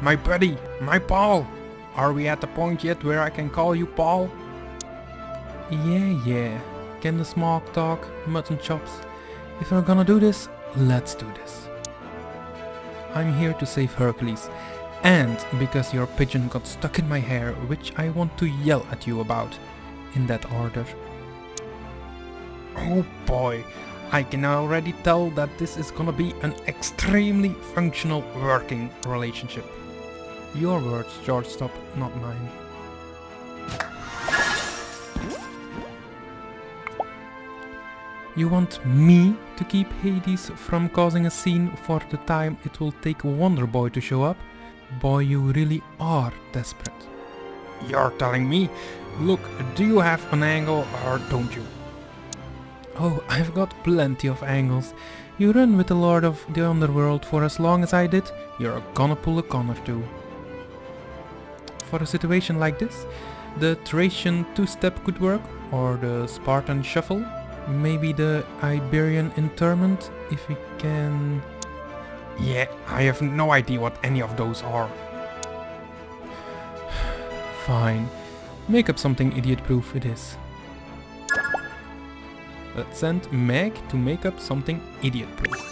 My buddy, my Paul. Are we at the point yet where I can call you Paul? Yeah. Can the smog talk, mutton chops? If we're gonna do this, let's do this. I'm here to save Hercules. And because your pigeon got stuck in my hair, which I want to yell at you about. In that order. Oh boy, I can already tell that this is gonna be an extremely functional working relationship. Your words, shortstop, not mine. You want me to keep Hades from causing a scene for the time it will take Wonder Boy to show up? Boy, you really are desperate. You're telling me? Look, do you have an angle or don't you? Oh, I've got plenty of angles. You run with the Lord of the Underworld for as long as I did, you're gonna pull a con or two. For a situation like this, the Thracian two-step could work, or the Spartan shuffle, maybe the Iberian interment, if we can... Yeah, I have no idea what any of those are. Fine, make up something idiot-proof it is. Let's send Meg to make up something idiot-proof.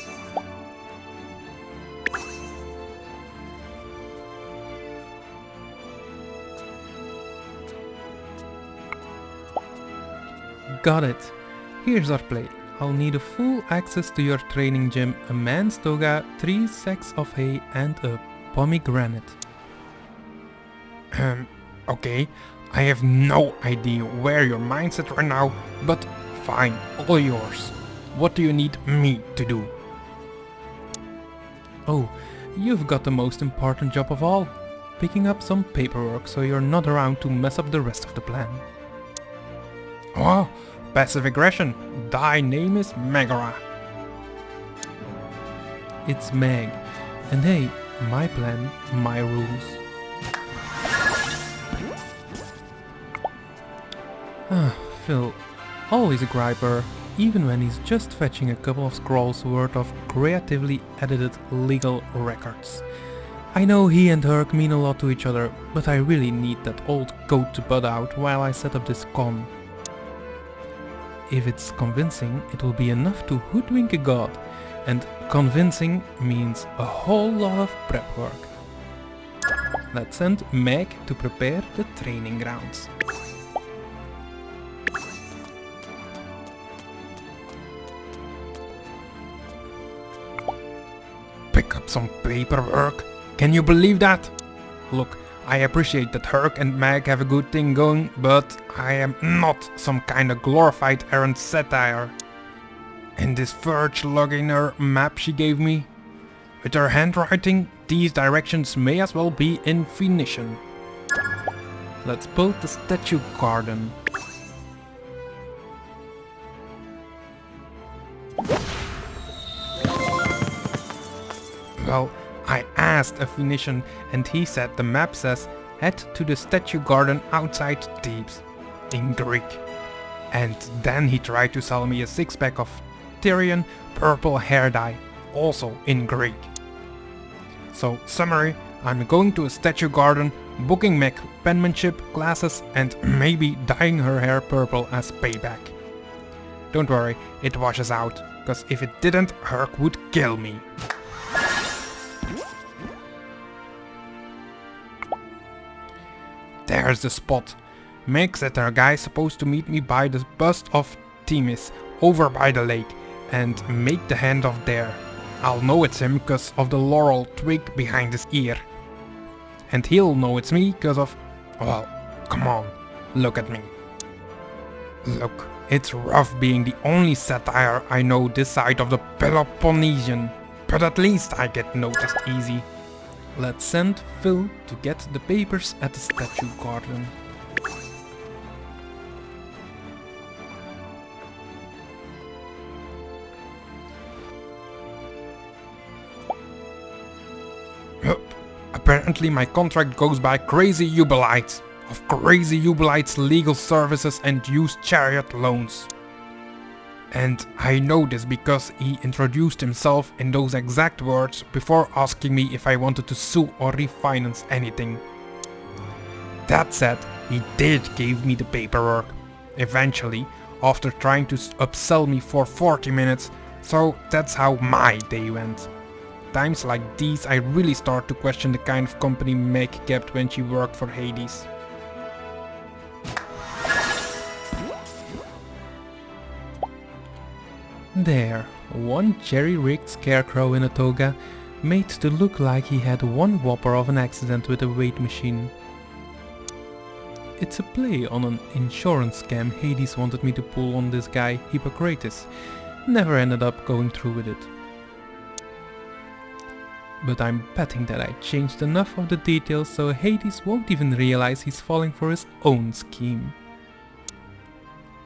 Got it. Here's our play. I'll need a full access to your training gym, a man's toga, 3 sacks of hay and a pomegranate. Okay. I have no idea where your mind's at right now, but fine, all yours. What do you need me to do? Oh, you've got the most important job of all. Picking up some paperwork so you're not around to mess up the rest of the plan. Oh, passive aggression. Thy name is Megara. It's Meg. And hey, my plan, my rules. Phil, always a griper, even when he's just fetching a couple of scrolls worth of creatively edited legal records. I know he and Herc mean a lot to each other, but I really need that old goat to bud out while I set up this con. If it's convincing, it will be enough to hoodwink a god, and convincing means a whole lot of prep work. Let's send Meg to prepare the training grounds. Pick up some paperwork? Can you believe that? Look, I appreciate that Herc and Meg have a good thing going, but I am not some kind of glorified errant satire. And this Verge loginer map she gave me? With her handwriting, these directions may as well be in Phoenician. Let's build the statue garden. Well, I asked a Phoenician and he said the map says head to the statue garden outside Thebes, in Greek. And then he tried to sell me a 6-pack of Tyrian purple hair dye, also in Greek. So, summary, I'm going to a statue garden, booking Meg penmanship classes and maybe dyeing her hair purple as payback. Don't worry, it washes out, cause if it didn't, Herc would kill me. There's the spot. Meg said her guy's supposed to meet me by the bust of Themis, over by the lake, and make the handoff there. I'll know it's him cause of the laurel twig behind his ear. And he'll know it's me cause of... well, come on, look at me. Look, it's rough being the only satire I know this side of the Peloponnesian, but at least I get noticed easy. Let's send Phil to get the papers at the statue garden. Apparently my contract goes by Crazy Jubilites, of Crazy Jubilites legal services and used chariot loans. And I know this because he introduced himself in those exact words before asking me if I wanted to sue or refinance anything. That said, he did give me the paperwork. Eventually, after trying to upsell me for 40 minutes, so that's how my day went. Times like these I really start to question the kind of company Meg kept when she worked for Hades. There, one jerry-rigged scarecrow in a toga, made to look like he had one whopper of an accident with a weight machine. It's a play on an insurance scam Hades wanted me to pull on this guy, Hippocrates. Never ended up going through with it. But I'm betting that I changed enough of the details so Hades won't even realize he's falling for his own scheme.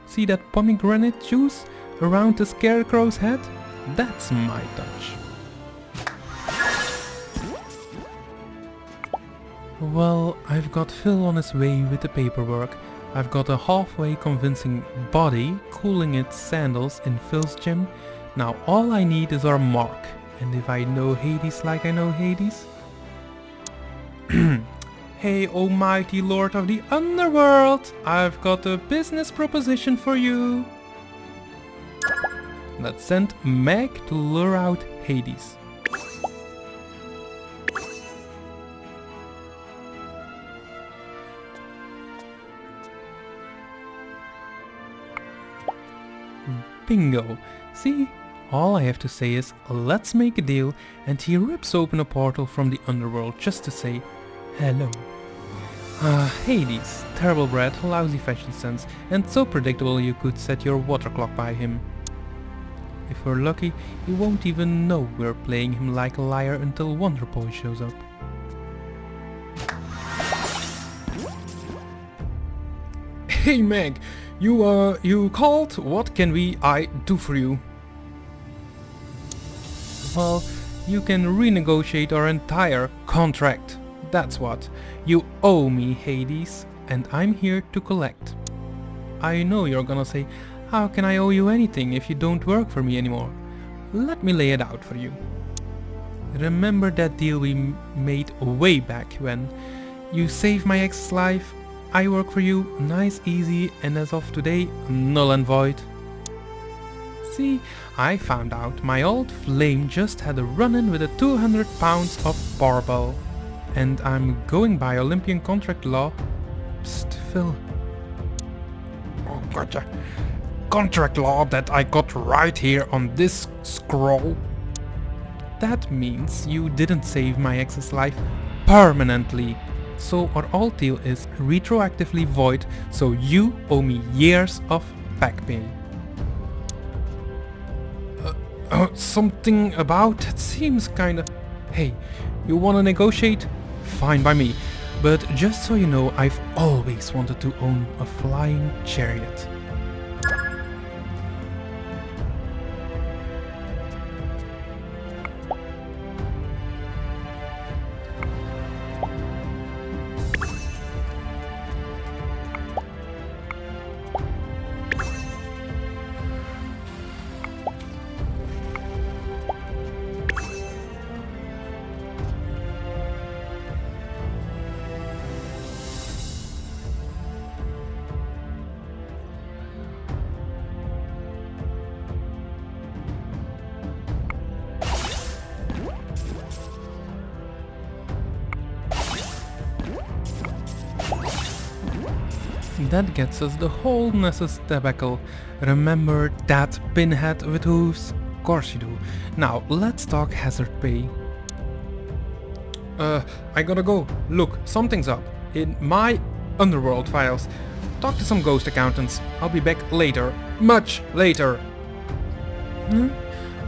See that pomegranate juice around the scarecrow's head? That's my touch. Well, I've got Phil on his way with the paperwork. I've got a halfway convincing body cooling its sandals in Phil's gym. Now all I need is our mark. And if I know Hades like I know Hades... Hey, almighty lord of the underworld! I've got a business proposition for you! Let's send Meg to lure out Hades. Bingo! See? All I have to say is, let's make a deal, and he rips open a portal from the underworld just to say hello. Hades, terrible bread, lousy fashion sense, and so predictable you could set your water clock by him. If we're lucky, he won't even know we're playing him like a liar until Wonder Boy shows up. Hey Meg, you called? What can I do for you? Well, you can renegotiate our entire contract. That's what. You owe me, Hades, and I'm here to collect. I know you're gonna say, how can I owe you anything if you don't work for me anymore? Let me lay it out for you. Remember that deal we made way back when? You saved my ex's life, I work for you, nice, easy, and as of today, null and void. See, I found out my old flame just had a run-in with a 200 pounds of barbell. And I'm going by Olympian contract law. Psst, Phil. Oh, gotcha. Contract law that I got right here on this scroll. That means you didn't save my ex's life permanently. So our old deal is retroactively void, so you owe me years of back pay. Something about that seems kinda... Hey, you wanna negotiate? Fine by me, but just so you know, I've always wanted to own a flying chariot. That gets us the whole Nessus debacle. Remember that pinhead with hooves? Of course you do. Now let's talk hazard pay. I gotta go. Look, something's up. In my underworld files. Talk to some ghost accountants. I'll be back later. Much later.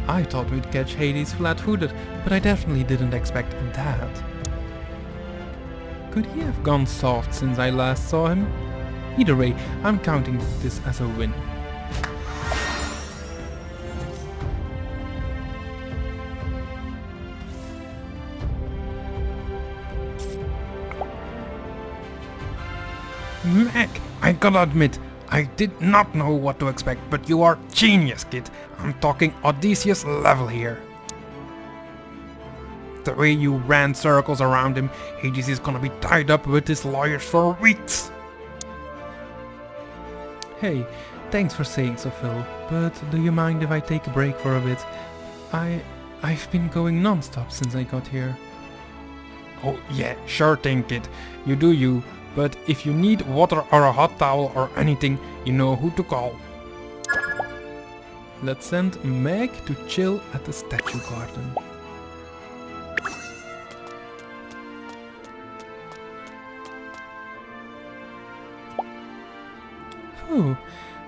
I thought we'd catch Hades flat-footed, but I definitely didn't expect that. Could he have gone soft since I last saw him? Either way, I'm counting this as a win. Meg, I gotta admit, I did not know what to expect, but you are genius, kid. I'm talking Odysseus level here. The way you ran circles around him, Hades is gonna be tied up with his lawyers for weeks. Hey, thanks for saying so, Phil, but do you mind if I take a break for a bit? I've been going non-stop since I got here. Oh yeah, sure thing, kid. You do you, but if you need water or a hot towel or anything, you know who to call. Let's send Meg to chill at the statue garden. Phew,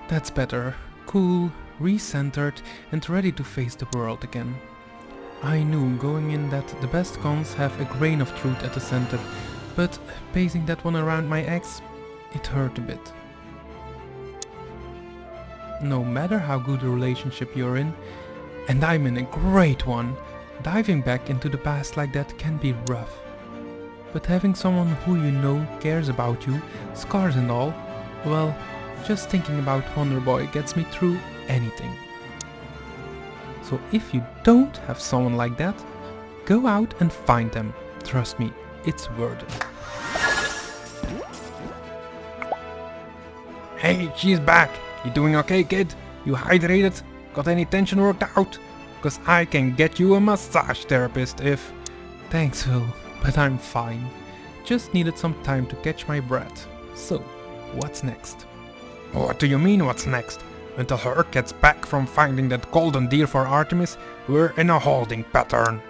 that's better. Cool, recentered and ready to face the world again. I knew going in that the best cons have a grain of truth at the center, but pacing that one around my ex, it hurt a bit. No matter how good a relationship you're in, and I'm in a great one, diving back into the past like that can be rough. But having someone who you know cares about you, scars and all, well, just thinking about Wonder Boy gets me through anything. So if you don't have someone like that, go out and find them. Trust me, it's worth it. Hey, she's back! You doing okay, kid? You hydrated? Got any tension worked out? Cause I can get you a massage therapist if... Thanks, Phil, but I'm fine. Just needed some time to catch my breath. So, what's next? What do you mean what's next? Until Herc gets back from finding that golden deer for Artemis, we're in a holding pattern.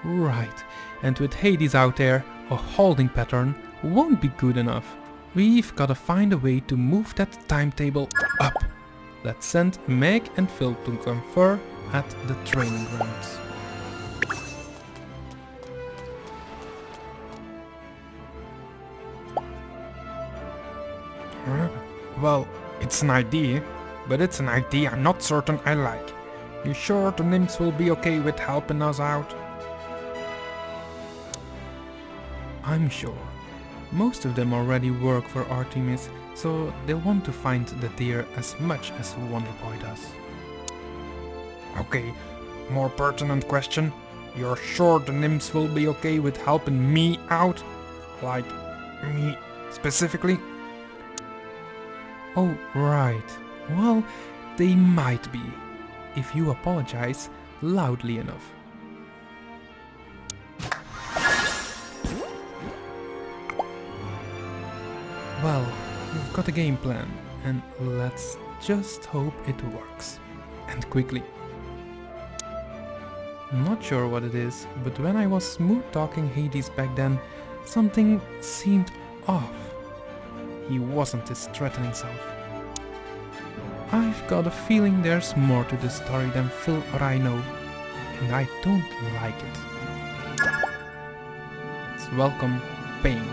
Right, and with Hades out there, a holding pattern won't be good enough. We've gotta find a way to move that timetable up. Let's send Meg and Phil to confer at the training grounds. Well, it's an idea, but it's an idea I'm not certain I like. You sure the nymphs will be okay with helping us out? I'm sure. Most of them already work for Artemis, so they'll want to find the deer as much as Wonder Boy does. Okay, more pertinent question. You're sure the nymphs will be okay with helping me out? Like, me specifically? Oh, right. Well, they might be, if you apologize loudly enough. Well, we've got a game plan, and let's just hope it works. And quickly. Not sure what it is, but when I was smooth talking Hades back then, something seemed off. He wasn't his threatening self. I've got a feeling there's more to this story than Phil or I know, and I don't like it. Let's welcome pain.